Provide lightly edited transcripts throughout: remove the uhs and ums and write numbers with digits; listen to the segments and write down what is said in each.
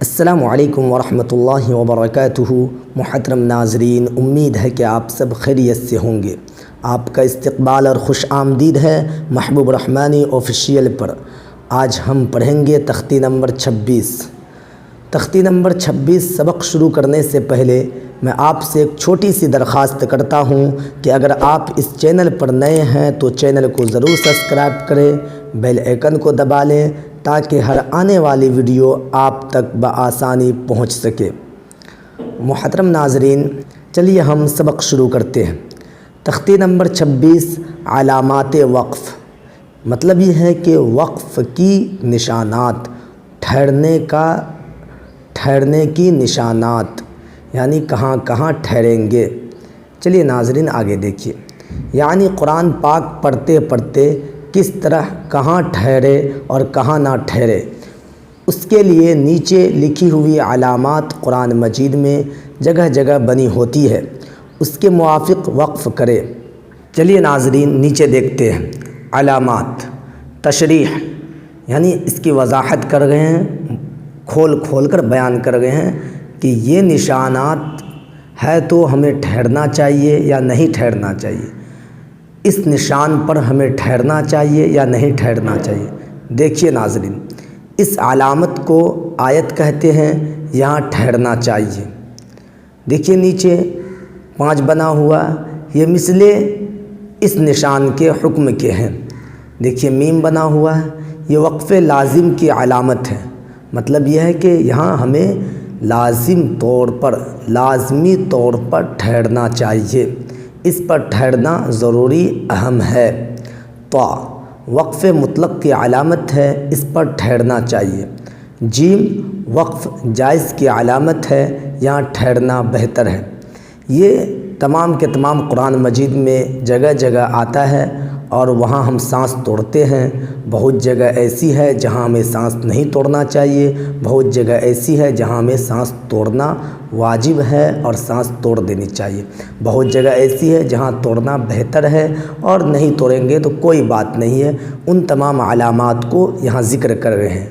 السلام علیکم ورحمۃ اللہ وبرکاتہ۔ محترم ناظرین، امید ہے کہ آپ سب خیریت سے ہوں گے۔ آپ کا استقبال اور خوش آمدید ہے محبوب رحمانی آفیشیل پر۔ آج ہم پڑھیں گے تختی نمبر 26۔ تختی نمبر 26 سبق شروع کرنے سے پہلے میں آپ سے ایک چھوٹی سی درخواست کرتا ہوں کہ اگر آپ اس چینل پر نئے ہیں تو چینل کو ضرور سبسکرائب کریں، بیل آئیکن کو دبا لیں تاکہ ہر آنے والی ویڈیو آپ تک بآسانی پہنچ سکے۔ محترم ناظرین، چلیے ہم سبق شروع کرتے ہیں۔ تختی نمبر 26 علامات وقف، مطلب یہ ہے کہ وقف کی نشانات، ٹھہرنے کی نشانات، یعنی کہاں کہاں ٹھہریں گے۔ چلیے ناظرین آگے دیکھیے، یعنی قرآن پاک پڑھتے پڑھتے کس طرح کہاں ٹھہرے اور کہاں نہ ٹھہرے، اس کے لیے نیچے لکھی ہوئی علامات قرآن مجید میں جگہ جگہ بنی ہوتی ہے، اس کے موافق وقف کرے۔ چلیے ناظرین نیچے دیکھتے ہیں۔ علامات، تشریح، یعنی اس کی وضاحت کر رہے ہیں، کھول کر بیان کر رہے ہیں کہ یہ نشانات ہے تو ہمیں ٹھہرنا چاہیے یا نہیں ٹھہرنا چاہیے، اس نشان پر ہمیں ٹھہرنا چاہیے یا نہیں ٹھہرنا چاہیے۔ دیکھیے ناظرین، اس علامت کو آیت کہتے ہیں، یہاں ٹھہرنا چاہیے۔ دیکھیے نیچے 5 بنا ہوا، یہ مثلے اس نشان کے حکم کے ہیں۔ دیکھیے میم بنا ہوا ہے، یہ وقف لازم کی علامت ہے، مطلب یہ ہے کہ یہاں ہمیں لازمی طور پر ٹھہرنا چاہیے، اس پر ٹھہرنا ضروری اہم ہے۔ طا وقف مطلق کی علامت ہے، اس پر ٹھہرنا چاہیے۔ جیم وقف جائز کی علامت ہے، یہاں ٹھہرنا بہتر ہے۔ یہ تمام کے تمام قرآن مجید میں جگہ جگہ آتا ہے اور وہاں ہم سانس توڑتے ہیں۔ بہت جگہ ایسی ہے جہاں ہمیں سانس نہیں توڑنا چاہیے، بہت جگہ ایسی ہے جہاں ہمیں سانس توڑنا واجب ہے اور سانس توڑ دینی چاہیے، بہت جگہ ایسی ہے جہاں توڑنا بہتر ہے اور نہیں توڑیں گے تو کوئی بات نہیں ہے۔ ان تمام علامات کو یہاں ذکر کر رہے ہیں۔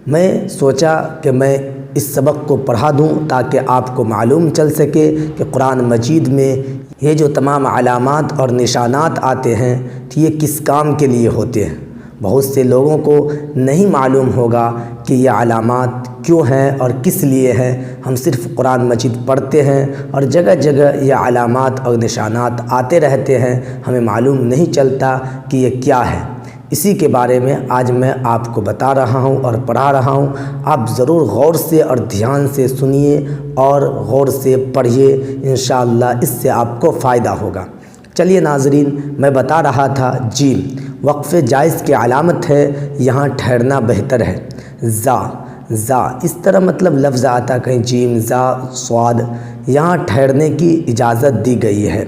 میں سوچا کہ میں اس سبق کو پڑھا دوں تاکہ آپ کو معلوم چل سکے کہ قرآن مجید میں یہ جو تمام علامات اور نشانات آتے ہیں یہ کس کام کے لیے ہوتے ہیں۔ بہت سے لوگوں کو نہیں معلوم ہوگا کہ یہ علامات کیوں ہیں اور کس لیے ہیں۔ ہم صرف قرآن مجید پڑھتے ہیں اور جگہ جگہ یہ علامات اور نشانات آتے رہتے ہیں، ہمیں معلوم نہیں چلتا کہ یہ کیا ہے۔ اسی کے بارے میں آج میں آپ کو بتا رہا ہوں اور پڑھا رہا ہوں۔ آپ ضرور غور سے اور دھیان سے سنیے اور غور سے پڑھیے، انشاءاللہ اس سے آپ کو فائدہ ہوگا۔ چلیے ناظرین، میں بتا رہا تھا جیم وقف جائز کی علامت ہے، یہاں ٹھہرنا بہتر ہے۔ زا اس طرح مطلب لفظ آتا، کہیں جیم زا صاد، یہاں ٹھہرنے کی اجازت دی گئی ہے۔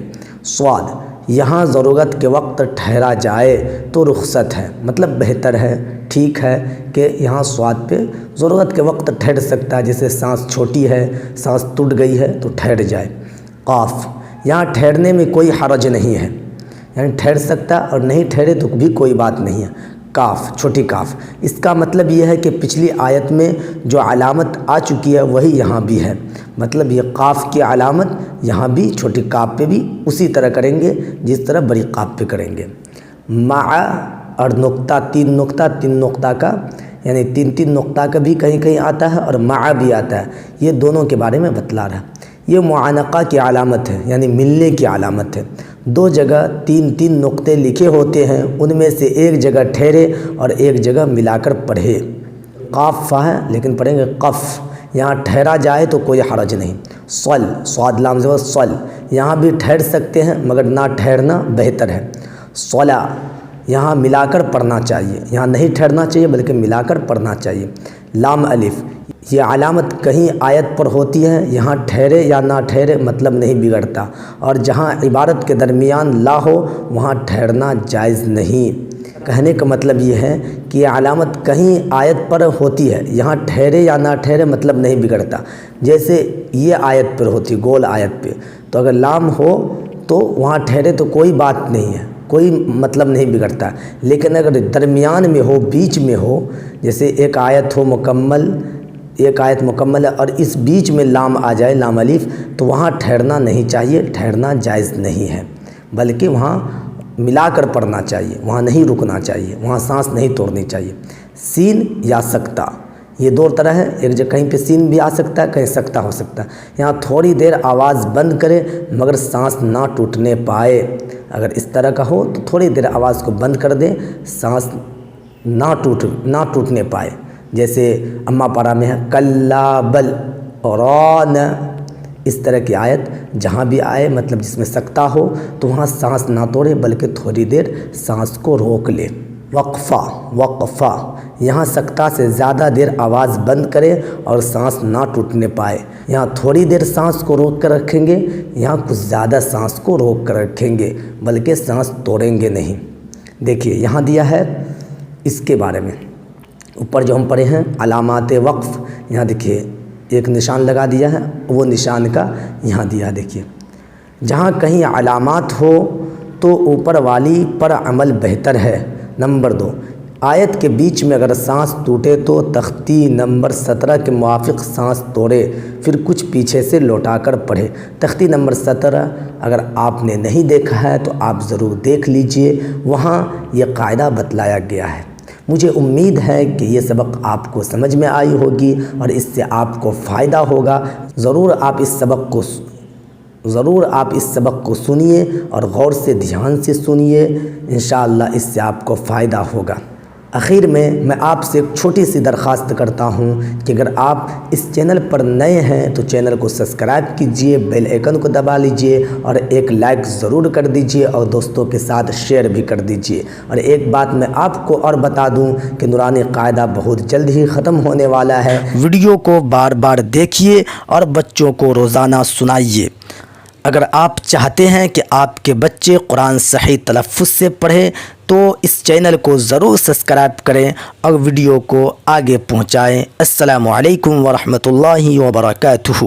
صاد یہاں ضرورت کے وقت ٹھہرا جائے تو رخصت ہے، مطلب بہتر ہے، ٹھیک ہے کہ یہاں صاد پہ ضرورت کے وقت ٹھہر سکتا ہے، جیسے سانس چھوٹی ہے، سانس ٹوٹ گئی ہے تو ٹھہر جائے۔ قاف یہاں ٹھہرنے میں کوئی حرج نہیں ہے، یعنی ٹھہر سکتا اور نہیں ٹھہرے تو بھی کوئی بات نہیں ہے۔ کاف چھوٹی کاف، اس کا مطلب یہ ہے کہ پچھلی آیت میں جو علامت آ چکی ہے وہی یہاں بھی ہے، مطلب یہ قاف کی علامت یہاں بھی چھوٹی کاف پہ بھی اسی طرح کریں گے جس طرح بڑی کاف پہ کریں گے۔ مع اور نقطہ، تین نقطہ کا، یعنی تین نقطہ کا بھی کہیں کہیں آتا ہے اور مع بھی آتا ہے، یہ دونوں کے بارے میں بتلا رہا ہے۔ یہ معانقہ کی علامت ہے، یعنی ملنے کی علامت ہے۔ 2 جگہ 3 نقطے لکھے ہوتے ہیں، ان میں سے ایک جگہ ٹھہرے اور ایک جگہ ملا کر پڑھے۔ قاف فا ہے لیکن پڑھیں گے قف، یہاں ٹھہرا جائے تو کوئی حرج نہیں۔ صل صاد لام زبر صل، یہاں بھی ٹھہر سکتے ہیں مگر نہ ٹھہرنا بہتر ہے۔ صلا یہاں ملا کر پڑھنا چاہیے، یہاں نہیں ٹھہرنا چاہیے بلکہ ملا کر پڑھنا چاہیے۔ لام الف یہ علامت کہیں آیت پر ہوتی ہے، یہاں ٹھہرے یا نہ ٹھہرے مطلب نہیں بگڑتا، اور جہاں عبارت کے درمیان لا ہو وہاں ٹھہرنا جائز نہیں۔ کہنے کا مطلب یہ ہے کہ یہ علامت کہیں آیت پر ہوتی ہے، یہاں ٹھہرے یا نہ ٹھہرے مطلب نہیں بگڑتا۔ جیسے یہ آیت پر ہوتی، گول آیت پہ، تو اگر لام ہو تو وہاں ٹھہرے تو کوئی بات نہیں ہے، کوئی مطلب نہیں بگڑتا، لیکن اگر درمیان میں ہو، بیچ میں ہو، جیسے ایک آیت ہو مکمل، ایک آیت مکمل ہے اور اس بیچ میں لام آ جائے، لام الف، تو وہاں ٹھہرنا نہیں چاہیے، ٹھہرنا جائز نہیں ہے، بلکہ وہاں ملا کر پڑھنا چاہیے، وہاں نہیں رکنا چاہیے، وہاں سانس نہیں توڑنی چاہیے۔ سین یا سکتہ، یہ دو طرح ہے، ایک جگہ کہیں پہ سین بھی آ سکتا ہے، کہیں سکتہ ہو سکتا ہے۔ یہاں تھوڑی دیر آواز بند کرے مگر سانس نہ ٹوٹنے پائے، اگر اس طرح کا ہو تو تھوڑی دیر آواز کو بند کر دیں، سانس نہ ٹوٹنے پائے۔ جیسے اماں پارا میں ہے کلا بل ران، اس طرح کی آیت جہاں بھی آئے مطلب جس میں سکتہ ہو تو وہاں سانس نہ توڑے بلکہ تھوڑی دیر سانس کو روک لے۔ وقفہ، یہاں سکتہ سے زیادہ دیر آواز بند کرے اور سانس نہ ٹوٹنے پائے، یہاں تھوڑی دیر سانس کو روک کر رکھیں گے، یہاں کچھ زیادہ سانس کو روک کر رکھیں گے بلکہ سانس توڑیں گے نہیں۔ دیکھیے یہاں دیا ہے اس کے بارے میں، اوپر جو ہم پڑھے ہیں علامات وقف، یہاں دیکھیے ایک نشان لگا دیا ہے، وہ نشان کا یہاں دیا ہے۔ دیکھیے جہاں کہیں علامات ہو تو اوپر والی پر عمل بہتر ہے۔ نمبر 2، آیت کے بیچ میں اگر سانس ٹوٹے تو تختی نمبر 17 کے موافق سانس توڑے، پھر کچھ پیچھے سے لوٹا کر پڑھے۔ تختی نمبر 17 اگر آپ نے نہیں دیکھا ہے تو آپ ضرور دیکھ لیجئے، وہاں یہ قاعدہ بتلایا گیا ہے۔ مجھے امید ہے کہ یہ سبق آپ کو سمجھ میں آئی ہوگی اور اس سے آپ کو فائدہ ہوگا۔ ضرور آپ اس سبق کو سنیے اور غور سے دھیان سے سنیے، انشاءاللہ اس سے آپ کو فائدہ ہوگا۔ آخر میں آپ سے ایک چھوٹی سی درخواست کرتا ہوں کہ اگر آپ اس چینل پر نئے ہیں تو چینل کو سبسکرائب کیجئے، بیل آئیکن کو دبا لیجئے اور ایک لائک ضرور کر دیجئے اور دوستوں کے ساتھ شیئر بھی کر دیجئے۔ اور ایک بات میں آپ کو اور بتا دوں کہ نورانی قاعدہ بہت جلد ہی ختم ہونے والا ہے۔ ویڈیو کو بار بار دیکھیے اور بچوں کو روزانہ سنائیے۔ اگر آپ چاہتے ہیں کہ آپ کے بچے قرآن صحیح تلفظ سے پڑھیں تو اس چینل کو ضرور سبسکرائب کریں اور ویڈیو کو آگے پہنچائیں۔ السلام علیکم ورحمۃ اللہ وبرکاتہ۔